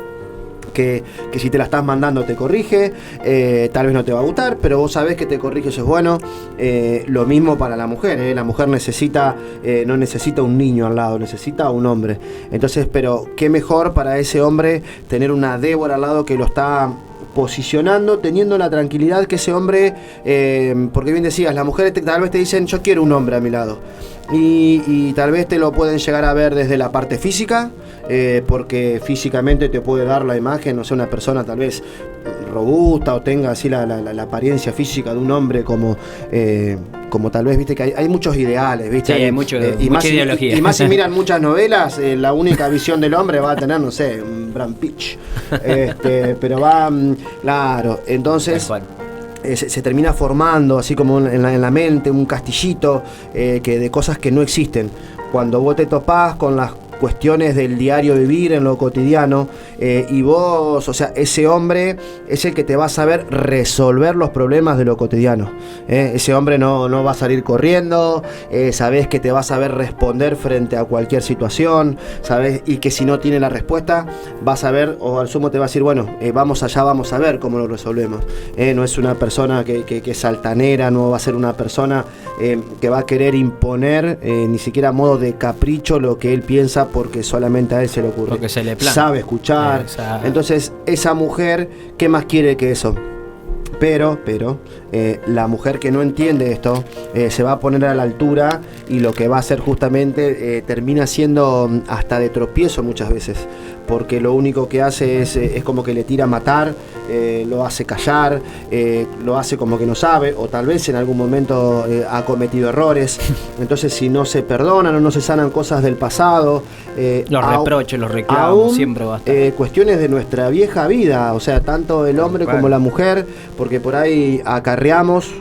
Que si te la estás mandando te corrige, tal vez no te va a gustar, pero vos sabés que te corrige, eso es bueno. Lo mismo para la mujer, la mujer no necesita un niño al lado, necesita un hombre. Entonces, pero qué mejor para ese hombre tener una Débora al lado que lo está posicionando, teniendo la tranquilidad que ese hombre, porque bien decías, las mujeres tal vez te dicen, yo quiero un hombre a mi lado, y tal vez te lo pueden llegar a ver desde la parte física, porque físicamente te puede dar la imagen, no sé, una persona tal vez robusta o tenga así la apariencia física de un hombre como tal vez, viste, que hay muchos ideales, viste, sí, hay mucha ideología. Y más si miran muchas novelas, la única visión del hombre va a tener, no sé, un Brad Pitt, pero va, claro, entonces se termina formando así como en la mente un castillito que de cosas que no existen. Cuando vos te topás con las cuestiones del diario vivir en lo cotidiano, y vos, o sea, ese hombre es el que te va a saber resolver los problemas de lo cotidiano. Ese hombre no va a salir corriendo, sabés que te va a saber responder frente a cualquier situación, sabés, y que si no tiene la respuesta, vas a ver, o al sumo te va a decir, bueno, vamos allá, vamos a ver cómo lo resolvemos. No es una persona que es altanera, no va a ser una persona que va a querer imponer, ni siquiera a modo de capricho, lo que él piensa, porque solamente a él se le ocurre. Porque se le planta. Sabe escuchar. Exacto. Entonces, esa mujer, ¿qué más quiere que eso? Pero la mujer que no entiende esto se va a poner a la altura, y lo que va a hacer justamente termina siendo hasta de tropiezo muchas veces, porque lo único que hace es como que le tira a matar, lo hace callar, lo hace como que no sabe, o tal vez en algún momento ha cometido errores. Entonces, si no se perdonan o no se sanan cosas del pasado, los reproches, los reclamos, siempre va a estar. Cuestiones de nuestra vieja vida, o sea, tanto el hombre como la mujer, porque por ahí acarreamos,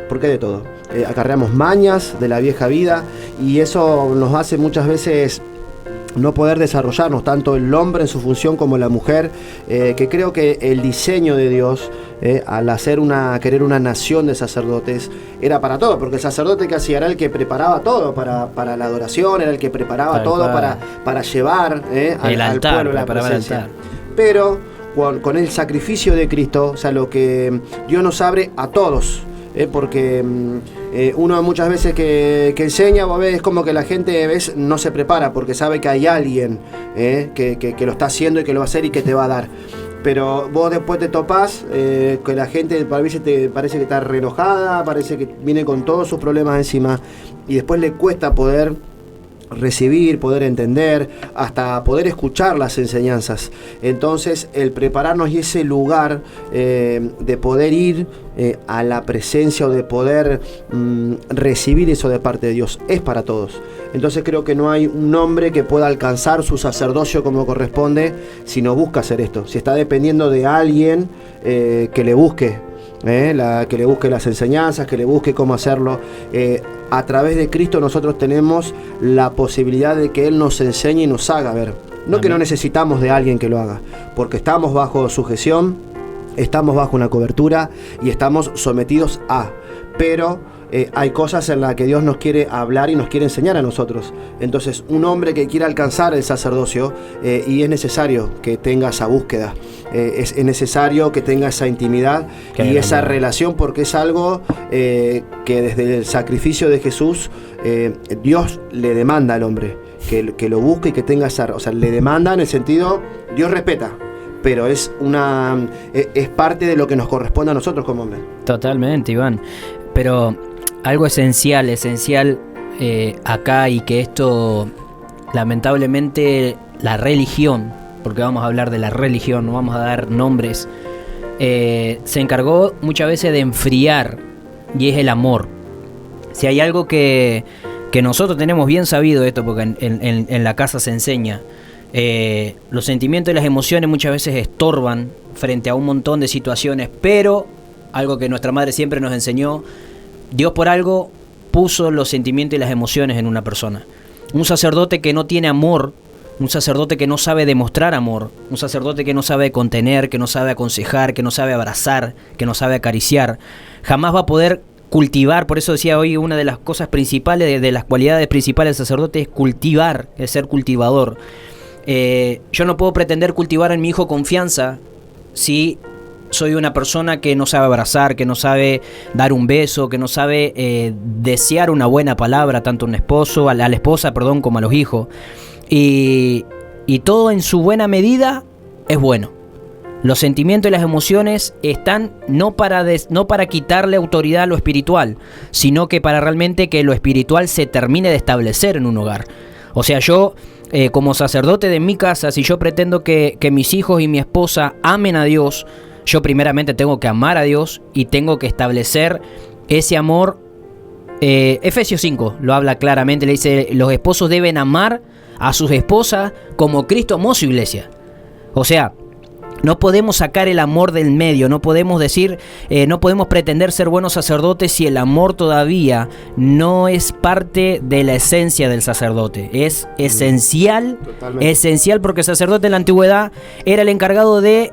porque de todo, acarreamos mañas de la vieja vida, y eso nos hace muchas veces no poder desarrollarnos, tanto el hombre en su función como la mujer, que creo que el diseño de Dios, al querer una nación de sacerdotes, era para todo, porque el sacerdote que hacía era el que preparaba todo para la adoración, era el que preparaba todo para llevar al pueblo la presencia. Pero con el sacrificio de Cristo, o sea, lo que Dios nos abre a todos, porque uno muchas veces que enseña, vos ves, es como que la gente no se prepara, porque sabe que hay alguien que lo está haciendo y que lo va a hacer y que te va a dar. pero vos después te topás que la gente para mí te parece que está re enojada, parece que viene con todos sus problemas encima, y después le cuesta poder recibir, poder entender, hasta poder escuchar las enseñanzas. Entonces el prepararnos y ese lugar de poder ir a la presencia o de poder recibir eso de parte de Dios es para todos. Entonces creo que no hay un hombre que pueda alcanzar su sacerdocio como corresponde si no busca hacer esto, si está dependiendo de alguien que le busque. Que le busque las enseñanzas, que le busque cómo hacerlo. A través de Cristo nosotros tenemos la posibilidad de que Él nos enseñe y nos haga ver. No Amén. Que no necesitamos de alguien que lo haga, porque estamos bajo sujeción, estamos bajo una cobertura y estamos sometidos a. Pero hay cosas en las que Dios nos quiere hablar y nos quiere enseñar a nosotros. Entonces, un hombre que quiera alcanzar el sacerdocio, y es necesario que tenga esa búsqueda, es necesario que tenga esa intimidad y esa relación, porque es algo que desde el sacrificio de Jesús, Dios le demanda al hombre que lo busque y que tenga esa, o sea, le demanda en el sentido, Dios respeta, pero es parte de lo que nos corresponde a nosotros como hombres. Totalmente, Iván. Pero algo esencial acá, y que esto, lamentablemente, la religión, porque vamos a hablar de la religión, no vamos a dar nombres, se encargó muchas veces de enfriar, y es el amor. Si hay algo que nosotros tenemos bien sabido esto, porque en la casa se enseña, los sentimientos y las emociones muchas veces estorban frente a un montón de situaciones, pero algo que nuestra madre siempre nos enseñó: Dios por algo puso los sentimientos y las emociones en una persona. Un sacerdote que no tiene amor, un sacerdote que no sabe demostrar amor, un sacerdote que no sabe contener, que no sabe aconsejar, que no sabe abrazar, que no sabe acariciar, jamás va a poder cultivar. Por eso decía hoy, una de las cosas principales, de las cualidades principales del sacerdote es cultivar, es ser cultivador. Yo no puedo pretender cultivar en mi hijo confianza si soy una persona que no sabe abrazar, que no sabe dar un beso, que no sabe desear una buena palabra, tanto a un esposo, a la esposa, como a los hijos. Y todo en su buena medida es bueno. Los sentimientos y las emociones están no para quitarle autoridad a lo espiritual, sino que para realmente que lo espiritual se termine de establecer en un hogar. O sea, yo, como sacerdote de mi casa, si yo pretendo que mis hijos y mi esposa amen a Dios, yo primeramente tengo que amar a Dios y tengo que establecer ese amor. Efesios 5 lo habla claramente, le dice: los esposos deben amar a sus esposas como Cristo amó su iglesia. O sea, no podemos sacar el amor del medio, no podemos decir, no podemos pretender ser buenos sacerdotes si el amor todavía no es parte de la esencia del sacerdote. Es esencial, esencial, porque el sacerdote en la antigüedad era el encargado de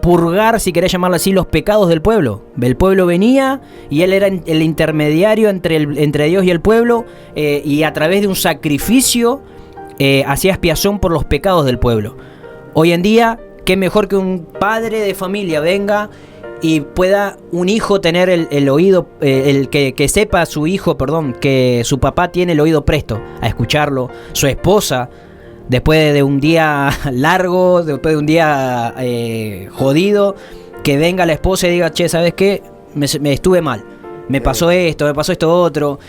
purgar, si querés llamarlo así, los pecados del pueblo. El pueblo venía y él era el intermediario entre Dios y el pueblo, y a través de un sacrificio hacía expiación por los pecados del pueblo. Hoy en día, qué mejor que un padre de familia venga y pueda un hijo tener el oído, que sepa su hijo, que su papá tiene el oído presto a escucharlo. Su esposa, después de un día largo, después de un día jodido, que venga la esposa y diga: che, ¿sabes qué? Me estuve mal, me pasó esto otro.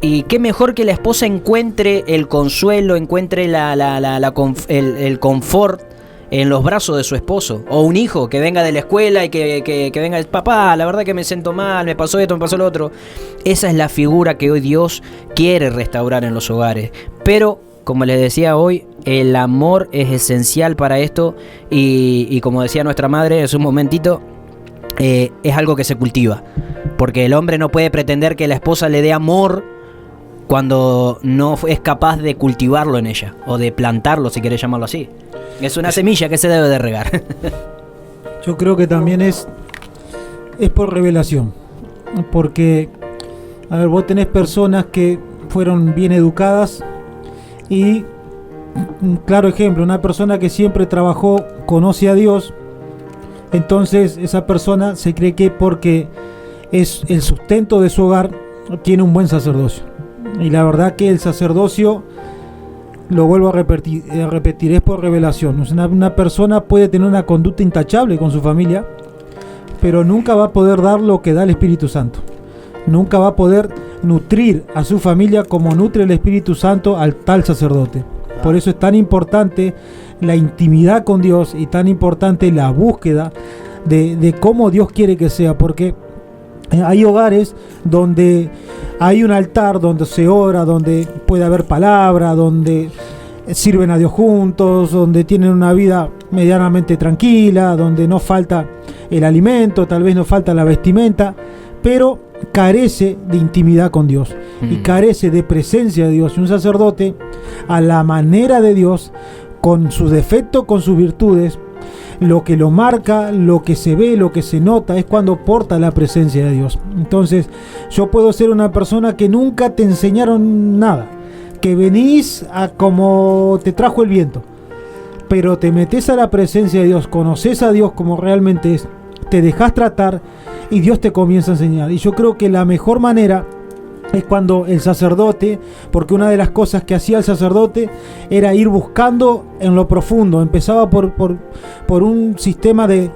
Y qué mejor que la esposa encuentre el consuelo, encuentre el confort en los brazos de su esposo. O un hijo que venga de la escuela y que venga: papá, la verdad que me siento mal, me pasó esto, me pasó lo otro. Esa es la figura que hoy Dios quiere restaurar en los hogares. Pero, como les decía hoy, el amor es esencial para esto. Y como decía nuestra madre hace un momentito, es algo que se cultiva. Porque el hombre no puede pretender que la esposa le dé amor cuando no es capaz de cultivarlo en ella, o de plantarlo, si querés llamarlo así. Es una semilla que se debe de regar. Yo creo que también es por revelación. Porque, a ver, vos tenés personas que fueron bien educadas y, un claro ejemplo, una persona que siempre trabajó, conoce a Dios. Entonces esa persona se cree que porque es el sustento de su hogar, tiene un buen sacerdocio. Y la verdad que el sacerdocio lo vuelvo a repetir, es por revelación. Una persona puede tener una conducta intachable con su familia, pero nunca va a poder dar lo que da el Espíritu Santo. Nunca va a poder nutrir a su familia como nutre el Espíritu Santo al tal sacerdote. Por eso es tan importante la intimidad con Dios y tan importante la búsqueda de cómo Dios quiere que sea, porque hay hogares donde hay un altar, donde se ora, donde puede haber palabra, donde sirven a Dios juntos, donde tienen una vida medianamente tranquila, donde no falta el alimento, tal vez no falta la vestimenta, pero carece de intimidad con Dios y carece de presencia de Dios. Y un sacerdote, a la manera de Dios, con sus defectos, con sus virtudes, lo que lo marca, lo que se ve, lo que se nota, es cuando porta la presencia de Dios. Entonces, yo puedo ser una persona que nunca te enseñaron nada, que venís a como te trajo el viento, pero te metes a la presencia de Dios, conoces a Dios como realmente es, te dejas tratar y Dios te comienza a enseñar. Y yo creo que la mejor manera es cuando el sacerdote, porque una de las cosas que hacía el sacerdote era ir buscando en lo profundo. Empezaba por un sistema de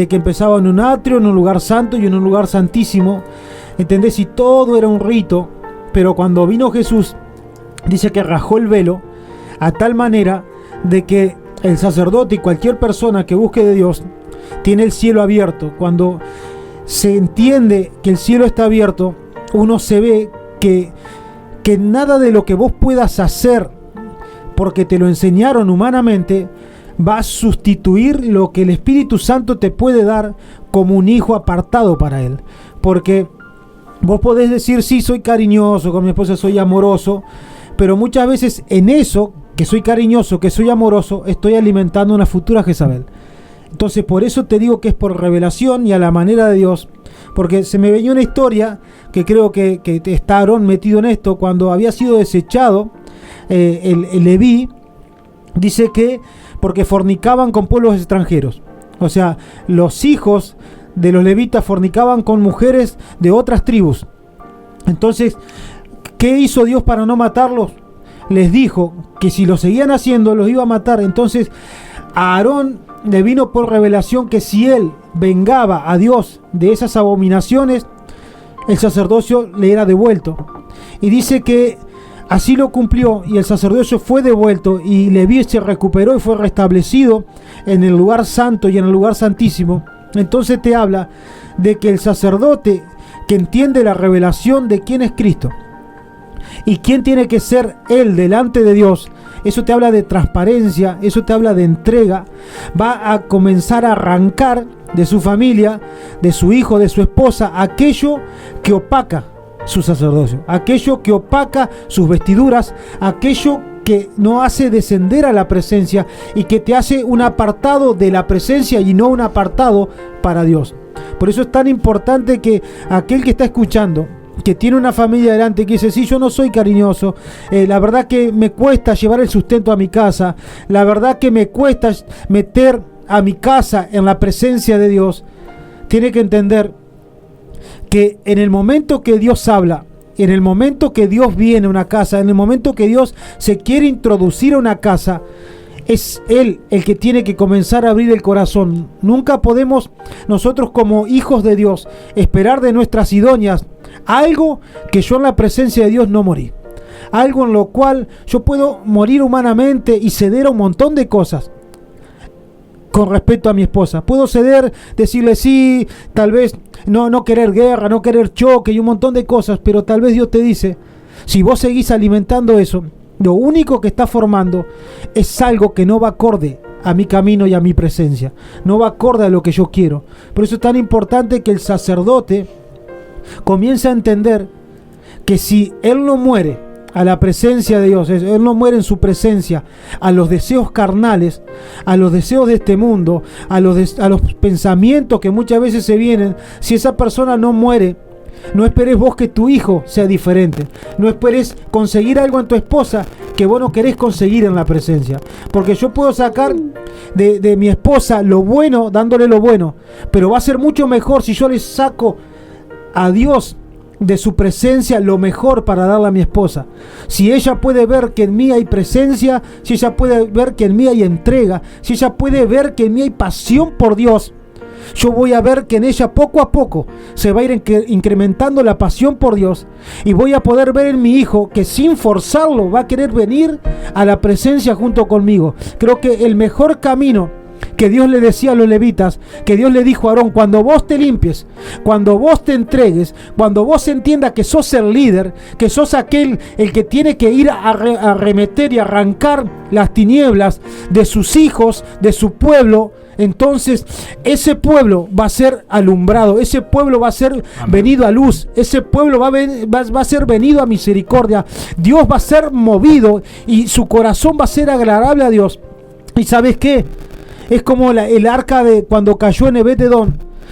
que empezaba en un atrio, en un lugar santo y en un lugar santísimo, ¿entendés? Y todo era un rito, pero cuando vino Jesús, dice que rajó el velo a tal manera de que el sacerdote y cualquier persona que busque de Dios tiene el cielo abierto. Cuando se entiende que el cielo está abierto, uno se ve que nada de lo que vos puedas hacer porque te lo enseñaron humanamente va a sustituir lo que el Espíritu Santo te puede dar como un hijo apartado para Él. Porque vos podés decir, sí, soy cariñoso con mi esposa, soy amoroso, pero muchas veces en eso, que soy cariñoso, que soy amoroso, estoy alimentando una futura Jezabel. Entonces por eso te digo que es por revelación y a la manera de Dios, porque se me venía una historia que creo que está Aarón metido en esto. Cuando había sido desechado el Leví, dice que porque fornicaban con pueblos extranjeros, o sea, los hijos de los levitas fornicaban con mujeres de otras tribus. Entonces, ¿qué hizo Dios para no matarlos? Les dijo que si lo seguían haciendo los iba a matar. Entonces a Aarón le vino por revelación que si él vengaba a Dios de esas abominaciones, el sacerdocio le era devuelto. Y dice que así lo cumplió y el sacerdocio fue devuelto y Leví se recuperó y fue restablecido en el lugar santo y en el lugar santísimo. Entonces te habla de que el sacerdote que entiende la revelación de quién es Cristo y quién tiene que ser él delante de Dios, eso te habla de transparencia, eso te habla de entrega, va a comenzar a arrancar de su familia, de su hijo, de su esposa, aquello que opaca su sacerdocio, aquello que opaca sus vestiduras, aquello que no hace descender a la presencia y que te hace un apartado de la presencia y no un apartado para Dios. Por eso es tan importante que aquel que está escuchando, que tiene una familia delante, que dice, sí, yo no soy cariñoso, la verdad que me cuesta llevar el sustento a mi casa, la verdad que me cuesta meter a mi casa en la presencia de Dios, tiene que entender que en el momento que Dios habla, en el momento que Dios viene a una casa, en el momento que Dios se quiere introducir a una casa, es Él el que tiene que comenzar a abrir el corazón. Nunca podemos nosotros como hijos de Dios esperar de nuestras idóneas algo que yo en la presencia de Dios no morí. Algo en lo cual yo puedo morir humanamente y ceder a un montón de cosas con respecto a mi esposa. Puedo ceder, decirle sí, tal vez no querer guerra, no querer choque y un montón de cosas, pero tal vez Dios te dice, si vos seguís alimentando eso, lo único que está formando es algo que no va acorde a mi camino y a mi presencia, no va acorde a lo que yo quiero. Por eso es tan importante que el sacerdote comience a entender que si él no muere a la presencia de Dios, él no muere en su presencia, a los deseos carnales, a los deseos de este mundo, a los pensamientos que muchas veces se vienen, si esa persona no muere, no esperes vos que tu hijo sea diferente. No esperes conseguir algo en tu esposa que vos no querés conseguir en la presencia. Porque yo puedo sacar de mi esposa lo bueno, dándole lo bueno, pero va a ser mucho mejor si yo le saco a Dios de su presencia lo mejor para darle a mi esposa. Si ella puede ver que en mí hay presencia, si ella puede ver que en mí hay entrega, si ella puede ver que en mí hay pasión por Dios, yo voy a ver que en ella poco a poco se va a ir incrementando la pasión por Dios, y voy a poder ver en mi hijo que sin forzarlo va a querer venir a la presencia junto conmigo. Creo que el mejor camino que Dios le decía a los levitas, que Dios le dijo a Aarón: cuando vos te limpies, cuando vos te entregues, cuando vos entiendas que sos el líder, que sos aquel el que tiene que ir a arremeter y arrancar las tinieblas de sus hijos, de su pueblo, entonces ese pueblo va a ser alumbrado, ese pueblo va a ser venido a luz, ese pueblo va a ser venido a misericordia. Dios va a ser movido y su corazón va a ser agradable a Dios. ¿Y sabes qué? Es como el arca de cuando cayó en Ebed-Edom.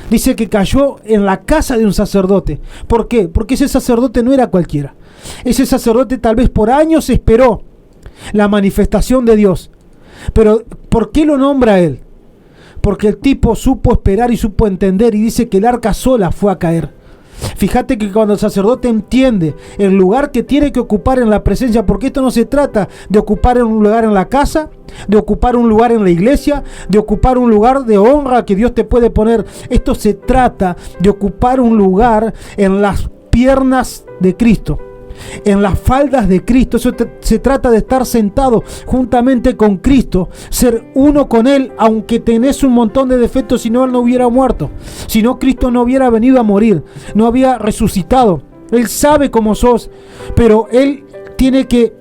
Dice que cayó en la casa de un sacerdote. ¿Por qué? Porque ese sacerdote no era cualquiera. Ese sacerdote tal vez por años esperó la manifestación de Dios. Pero ¿por qué lo nombra él? Porque el tipo supo esperar y supo entender, y dice que el arca sola fue a caer. Fíjate que cuando el sacerdote entiende el lugar que tiene que ocupar en la presencia, porque esto no se trata de ocupar un lugar en la casa, de ocupar un lugar en la iglesia, de ocupar un lugar de honra que Dios te puede poner. Esto se trata de ocupar un lugar en las piernas de Cristo, en las faldas de Cristo. Eso se trata de estar sentado juntamente con Cristo, ser uno con Él, aunque tenés un montón de defectos. Si no, Él no hubiera muerto, si no, Cristo no hubiera venido a morir, no había resucitado. Él sabe cómo sos, pero Él tiene que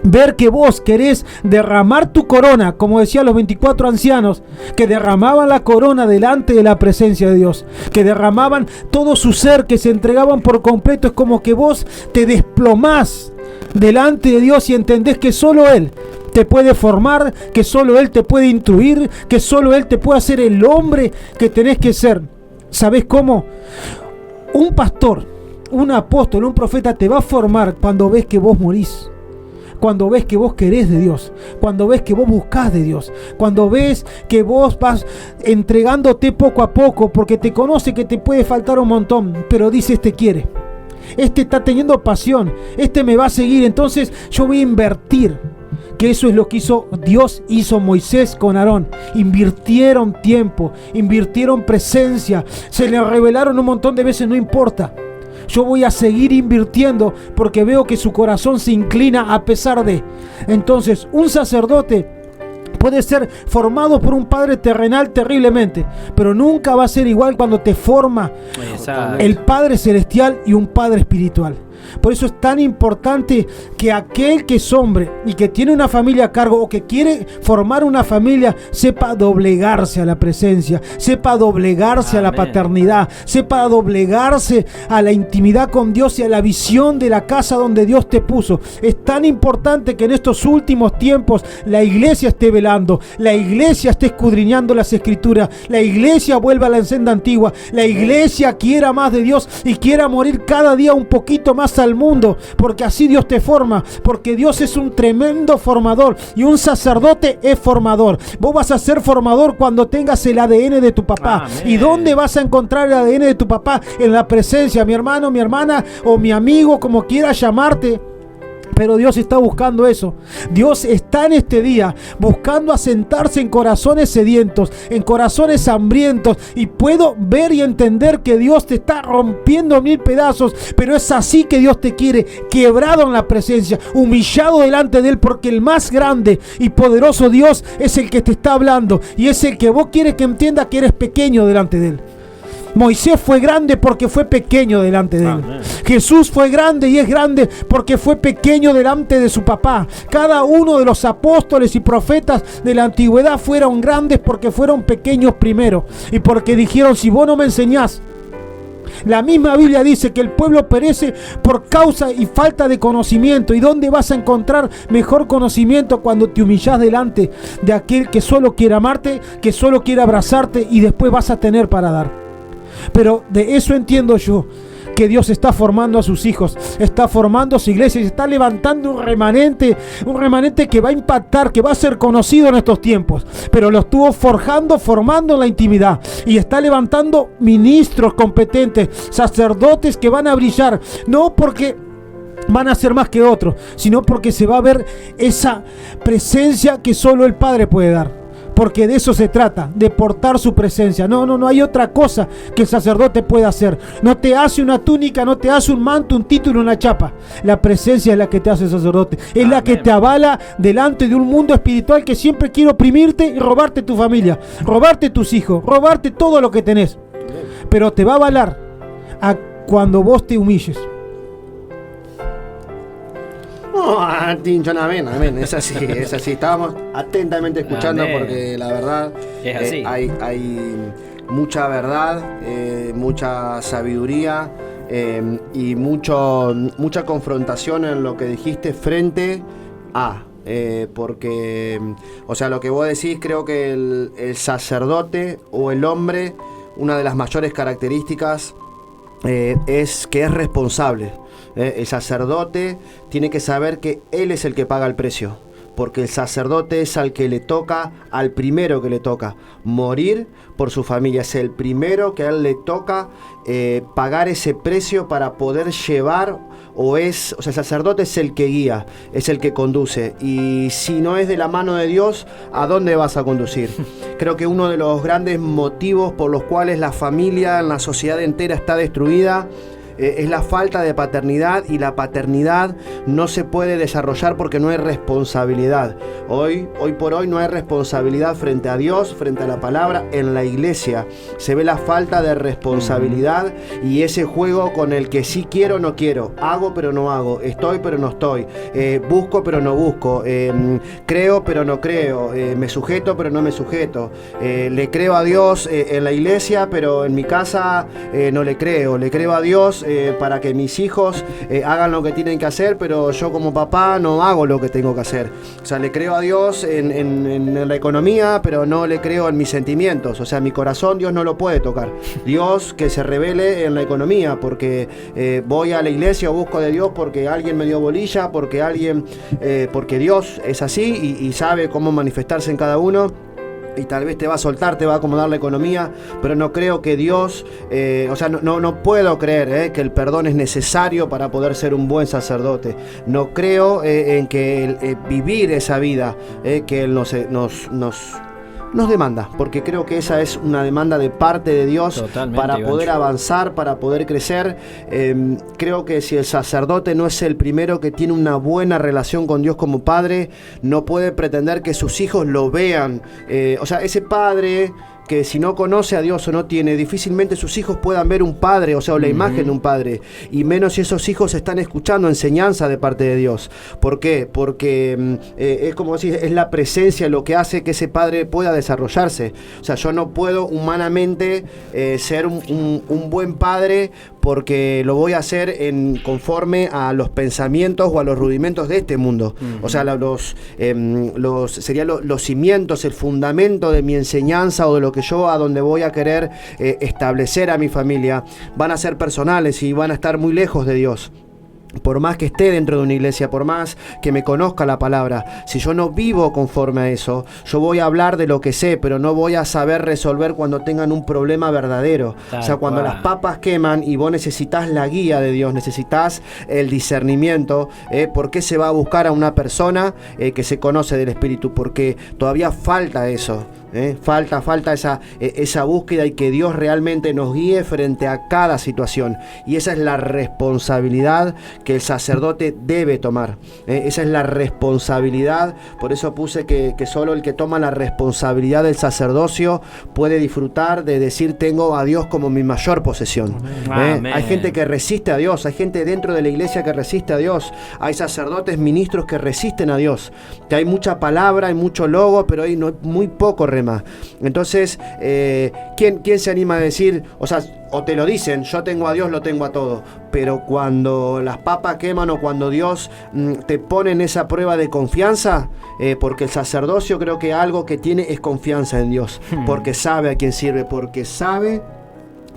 ver que vos querés derramar tu corona, como decían los 24 ancianos, que derramaban la corona delante de la presencia de Dios, que derramaban todo su ser, que se entregaban por completo. Es como que vos te desplomás delante de Dios y entendés que solo Él te puede formar, que solo Él te puede instruir, que solo Él te puede hacer el hombre que tenés que ser. ¿Sabés cómo? Un pastor, un apóstol, un profeta te va a formar cuando ves que vos morís, cuando ves que vos querés de Dios, cuando ves que vos buscás de Dios, cuando ves que vos vas entregándote poco a poco, porque te conoce que te puede faltar un montón, pero dice: este quiere, este está teniendo pasión, este me va a seguir, entonces yo voy a invertir. Que eso es lo que hizo Moisés con Aarón. Invirtieron tiempo, invirtieron presencia, se le revelaron un montón de veces, no importa. Yo voy a seguir invirtiendo porque veo que su corazón se inclina a pesar de. Entonces, un sacerdote puede ser formado por un padre terrenal terriblemente, pero nunca va a ser igual cuando te forma el Padre Celestial y un Padre Espiritual. Por eso es tan importante que aquel que es hombre y que tiene una familia a cargo o que quiere formar una familia sepa doblegarse a la presencia, sepa doblegarse a la paternidad, sepa doblegarse a la intimidad con Dios y a la visión de la casa donde Dios te puso. Es tan importante que en estos últimos tiempos la iglesia esté velando, la iglesia esté escudriñando las escrituras, la iglesia vuelva a la senda antigua, la iglesia quiera más de Dios y quiera morir cada día un poquito más al mundo, porque así Dios te forma, porque Dios es un tremendo formador y un sacerdote es formador. Vos vas a ser formador cuando tengas el ADN de tu papá. Amén. ¿Y dónde vas a encontrar el ADN de tu papá? En la presencia, mi hermano, mi hermana o mi amigo, como quieras llamarte. Pero Dios está buscando eso. Dios está en este día buscando asentarse en corazones sedientos, en corazones hambrientos. Y puedo ver y entender que Dios te está rompiendo en 1000 pedazos. Pero es así que Dios te quiere, quebrado en la presencia, humillado delante de Él. Porque el más grande y poderoso Dios es el que te está hablando. Y es el que vos quieres que entienda que eres pequeño delante de Él. Moisés fue grande porque fue pequeño delante de Él. Jesús fue grande y es grande porque fue pequeño delante de su papá. Cada uno de los apóstoles y profetas de la antigüedad fueron grandes porque fueron pequeños primero. Y porque dijeron: si vos no me enseñás. La misma Biblia dice que el pueblo perece por causa y falta de conocimiento. ¿Y dónde vas a encontrar mejor conocimiento cuando te humillás delante de aquel que solo quiere amarte, que solo quiere abrazarte y después vas a tener para dar? Pero de eso entiendo yo, que Dios está formando a sus hijos, está formando a su iglesia y está levantando un remanente que va a impactar, que va a ser conocido en estos tiempos, pero lo estuvo formando en la intimidad, y está levantando ministros competentes, sacerdotes que van a brillar, no porque van a ser más que otros, sino porque se va a ver esa presencia que solo el Padre puede dar. Porque de eso se trata, de portar su presencia. No hay otra cosa que el sacerdote pueda hacer. No te hace una túnica, no te hace un manto, un título, una chapa. La presencia es la que te hace sacerdote. Es la que te avala delante de un mundo espiritual que siempre quiere oprimirte y robarte tu familia, robarte tus hijos, robarte todo lo que tenés. Pero te va a avalar cuando vos te humilles. Amén. Es así. Estábamos atentamente escuchando, amén, porque la verdad es así. Hay mucha verdad, mucha sabiduría y mucha confrontación en lo que dijiste frente a... porque, o sea, lo que vos decís, creo que el sacerdote o el hombre, una de las mayores características es que es responsable. El sacerdote tiene que saber que él es el que paga el precio, porque el sacerdote es al que le toca, al primero que le toca morir por su familia. Es el primero que a él le toca pagar ese precio para poder llevar, o sea, el sacerdote es el que guía, es el que conduce, y si no es de la mano de Dios, ¿a dónde vas a conducir? Creo que uno de los grandes motivos por los cuales la familia en la sociedad entera está destruida es la falta de paternidad, y la paternidad no se puede desarrollar porque no hay responsabilidad. Hoy por hoy no hay responsabilidad frente a Dios, frente a la palabra. En la iglesia se ve la falta de responsabilidad y ese juego con el que sí quiero, no quiero, hago pero no hago, estoy pero no estoy, busco pero no busco, creo pero no creo, me sujeto pero no me sujeto, le creo a Dios en la iglesia, pero en mi casa no le creo a Dios para que mis hijos hagan lo que tienen que hacer, pero yo como papá no hago lo que tengo que hacer. O sea, le creo a Dios en la economía, pero no le creo en mis sentimientos. O sea, mi corazón Dios no lo puede tocar. Dios que se revele en la economía, porque voy a la iglesia o busco de Dios porque alguien me dio bolilla, porque Dios es así y sabe cómo manifestarse en cada uno. Y tal vez te va a soltar, te va a acomodar la economía, pero no creo que Dios, no puedo creer que el perdón es necesario para poder ser un buen sacerdote. No creo en que vivir esa vida que Él nos demanda, porque creo que esa es una demanda de parte de Dios. Totalmente, para poder avanzar, para poder crecer. Creo que si el sacerdote no es el primero que tiene una buena relación con Dios como padre, no puede pretender que sus hijos lo vean. Ese padre que si no conoce a Dios o no tiene, difícilmente sus hijos puedan ver un padre, o la imagen de un padre, y menos si esos hijos están escuchando enseñanza de parte de Dios. ¿Por qué? Porque es como decir, es la presencia lo que hace que ese padre pueda desarrollarse. O sea, yo no puedo humanamente ser un buen padre porque lo voy a hacer conforme a los pensamientos o a los rudimentos de este mundo. O sea, serían los cimientos, el fundamento de mi enseñanza o de lo que yo a donde voy a querer establecer a mi familia van a ser personales y van a estar muy lejos de Dios. Por más que esté dentro de una iglesia, por más que me conozca la palabra, si yo no vivo conforme a eso, yo voy a hablar de lo que sé, pero no voy a saber resolver cuando tengan un problema verdadero. O sea, cuando las papas queman y vos necesitas la guía de Dios, necesitas el discernimiento, ¿por qué se va a buscar a una persona que se conoce del Espíritu? Porque todavía falta eso. Falta esa búsqueda y que Dios realmente nos guíe frente a cada situación, y esa es la responsabilidad que el sacerdote debe tomar. Esa es la responsabilidad. Por eso puse que solo el que toma la responsabilidad del sacerdocio puede disfrutar de decir tengo a Dios como mi mayor posesión. Hay gente que resiste a Dios, hay gente dentro de la iglesia que resiste a Dios, hay sacerdotes, ministros que resisten a Dios, que hay mucha palabra, hay mucho logo, pero hay muy poco rema. Entonces, ¿quién se anima a decir, o te lo dicen, yo tengo a Dios, lo tengo a todo, pero cuando las papas queman o cuando Dios te pone en esa prueba de confianza, porque el sacerdocio creo que algo que tiene es confianza en Dios, porque sabe a quién sirve, porque sabe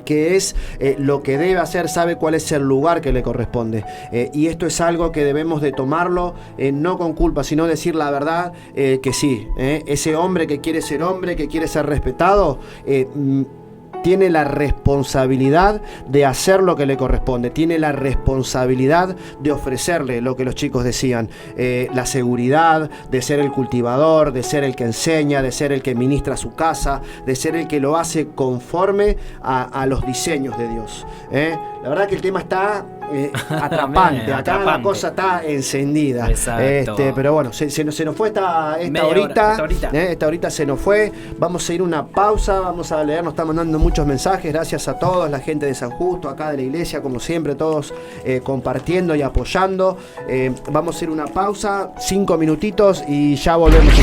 qué es lo que debe hacer, sabe cuál es el lugar que le corresponde. Y esto es algo que debemos de tomarlo, no con culpa, sino decir la verdad, que sí, ese hombre que quiere ser hombre, que quiere ser respetado, tiene la responsabilidad de hacer lo que le corresponde, tiene la responsabilidad de ofrecerle lo que los chicos decían, la seguridad, de ser el cultivador, de ser el que enseña, de ser el que ministra su casa, de ser el que lo hace conforme a los diseños de Dios. La verdad que el tema está atrapante, Bien, acá la cosa está encendida. Pero bueno, se nos fue esta horita se nos fue. Vamos a ir a una pausa, vamos a leer, nos están mandando muchos mensajes, gracias a todos, la gente de San Justo, acá de la iglesia, como siempre, todos compartiendo y apoyando. Vamos a ir a una pausa, 5 minutitos y ya volvemos.